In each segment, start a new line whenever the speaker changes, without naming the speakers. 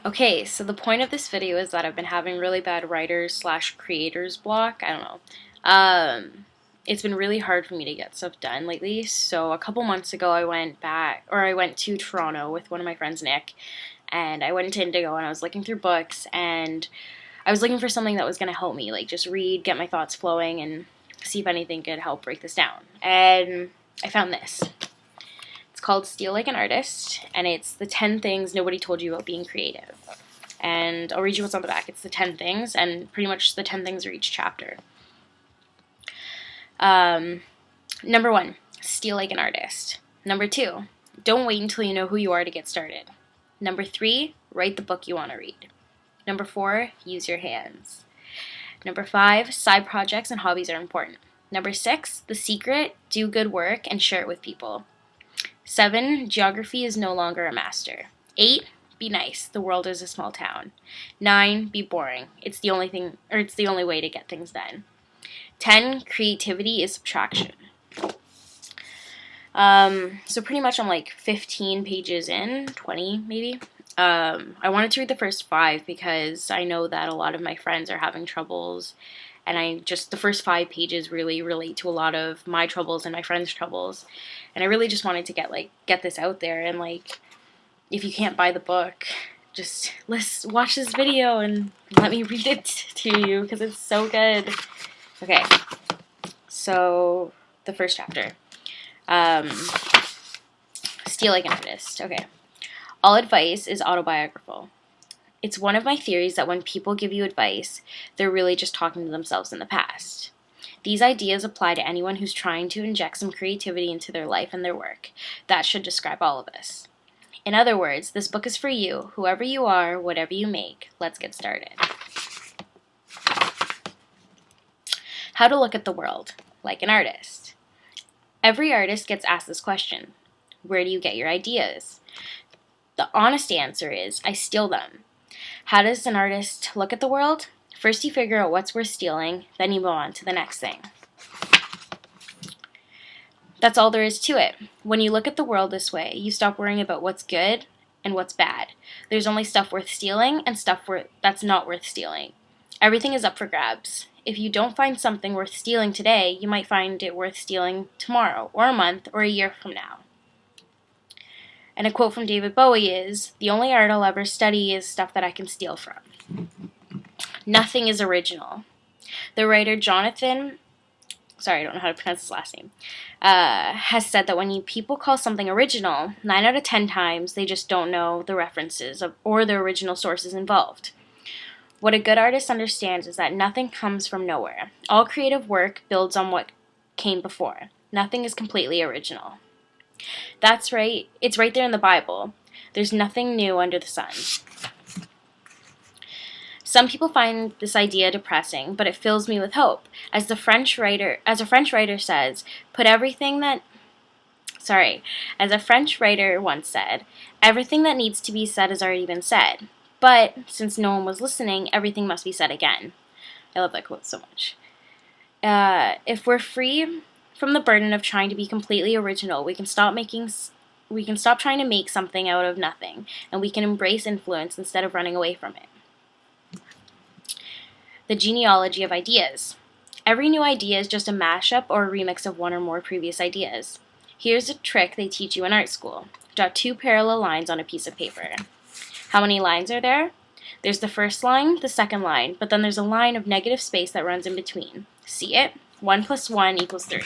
Okay, so the point of this video is that I've been having really bad writers slash creators block. I don't know. It's been really hard for me to get stuff done lately. So a couple months ago, I went to Toronto with one of my friends, Nick, and I went into Indigo and I was looking through books and I was looking for something that was going to help me, like just read, get my thoughts flowing, and see if anything could help break this down. And I found this. It's called Steal Like an Artist, and it's the 10 things nobody told you about being creative. And I'll read you what's on the back. It's the 10 things, and pretty much the 10 things are each chapter. Number 1, steal like an artist. Number 2, don't wait until you know who you are to get started. Number 3, write the book you want to read. Number 4, use your hands. Number 5, side projects and hobbies are important. Number 6, the secret, do good work and share it with people. 7, geography is no longer a master. 8, be nice. The world is a small town. 9, be boring. It's the only way to get things done. 10, creativity is subtraction. So pretty much I'm like 15 pages in, 20 maybe. I wanted to read the first 5 because I know that a lot of my friends are having troubles, and the first 5 pages really relate to a lot of my troubles and my friends' troubles, and I really just wanted to get this out there. And if you can't buy the book, just watch this video and let me read it to you because it's so good. Okay, so the first chapter. Steal like an artist. Okay. All advice is autobiographical. It's one of my theories that when people give you advice, they're really just talking to themselves in the past. These ideas apply to anyone who's trying to inject some creativity into their life and their work. That should describe all of us. In other words, this book is for you, whoever you are, whatever you make. Let's get started. How to look at the world, like an artist. Every artist gets asked this question. Where do you get your ideas? The honest answer is, I steal them. How does an artist look at the world? First you figure out what's worth stealing, then you move on to the next thing. That's all there is to it. When you look at the world this way, you stop worrying about what's good and what's bad. There's only stuff worth stealing and stuff that's not worth stealing. Everything is up for grabs. If you don't find something worth stealing today, you might find it worth stealing tomorrow, or a month, or a year from now. And a quote from David Bowie is, "The only art I'll ever study is stuff that I can steal from." Nothing is original. The writer I don't know how to pronounce his last name, has said that when people call something original, 9 out of 10 times they just don't know the references or the original sources involved. What a good artist understands is that nothing comes from nowhere. All creative work builds on what came before. Nothing is completely original. That's right. It's right there in the Bible. There's nothing new under the sun. Some people find this idea depressing, but it fills me with hope. As a French writer says, as a French writer once said, everything that needs to be said has already been said. But since no one was listening, everything must be said again. I love that quote so much. If we're free from the burden of trying to be completely original, we can stop trying to make something out of nothing, and we can embrace influence instead of running away from it. The genealogy of ideas. Every new idea is just a mashup or a remix of one or more previous ideas. Here's a trick they teach you in art school. Draw 2 parallel lines on a piece of paper. How many lines are there? There's the first line, the second line, but then there's a line of negative space that runs in between. See it? 1 + 1 = 3.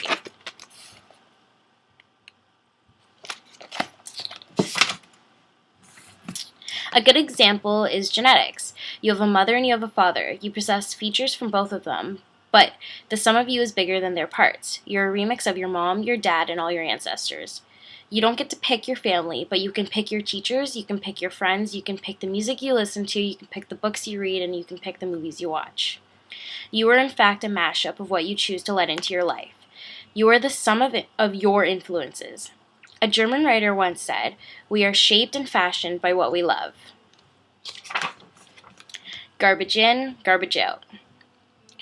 A good example is genetics. You have a mother and you have a father. You possess features from both of them, but the sum of you is bigger than their parts. You're a remix of your mom, your dad, and all your ancestors. You don't get to pick your family, but you can pick your teachers, you can pick your friends, you can pick the music you listen to, you can pick the books you read, and you can pick the movies you watch. You are in fact a mashup of what you choose to let into your life. You are the sum of your influences. A German writer once said, "We are shaped and fashioned by what we love." Garbage in, garbage out.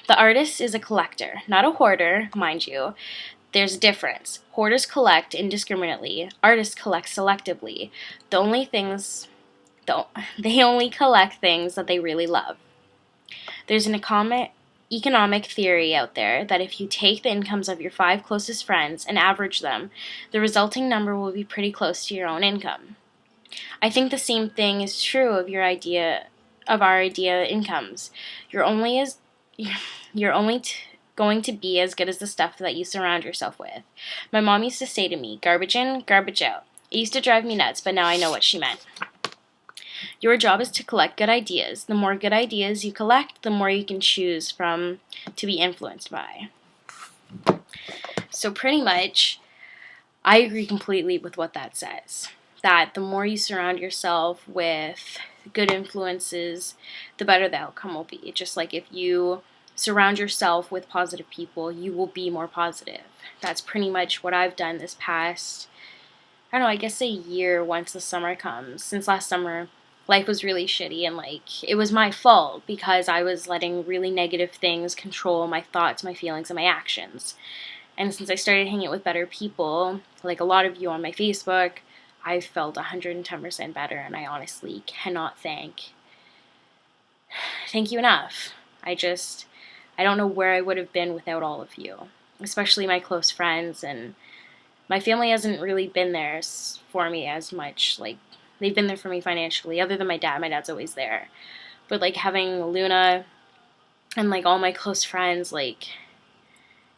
The artist is a collector, not a hoarder, mind you. There's a difference. Hoarders collect indiscriminately. Artists collect selectively. The only things Though they only collect things that they really love. There's an economic theory out there that if you take the incomes of your 5 closest friends and average them, the resulting number will be pretty close to your own income. I think the same thing is true of our idea incomes. You're only as you're only going to be as good as the stuff that you surround yourself with. My mom used to say to me, "Garbage in, garbage out." It used to drive me nuts, but now I know what she meant. Your job is to collect good ideas. The more good ideas you collect, the more you can choose from to be influenced by. So pretty much, I agree completely with what that says. That the more you surround yourself with good influences, the better the outcome will be. Just like if you surround yourself with positive people, you will be more positive. That's pretty much what I've done this past, I don't know, I guess a year once the summer comes. Since last summer, life was really shitty and it was my fault because I was letting really negative things control my thoughts, my feelings, and my actions. And since I started hanging out with better people, like a lot of you on my Facebook, I felt 110% better, and I honestly cannot thank you enough. I don't know where I would have been without all of you, especially my close friends, and my family hasn't really been there for me as much. They've been there for me financially, other than my dad. My dad's always there. But having Luna and all my close friends,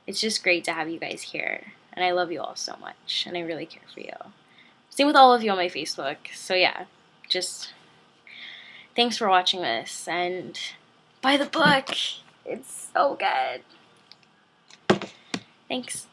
it's just great to have you guys here. And I love you all so much, and I really care for you. Same with all of you on my Facebook. So yeah, just thanks for watching this, and buy the book. It's so good. Thanks.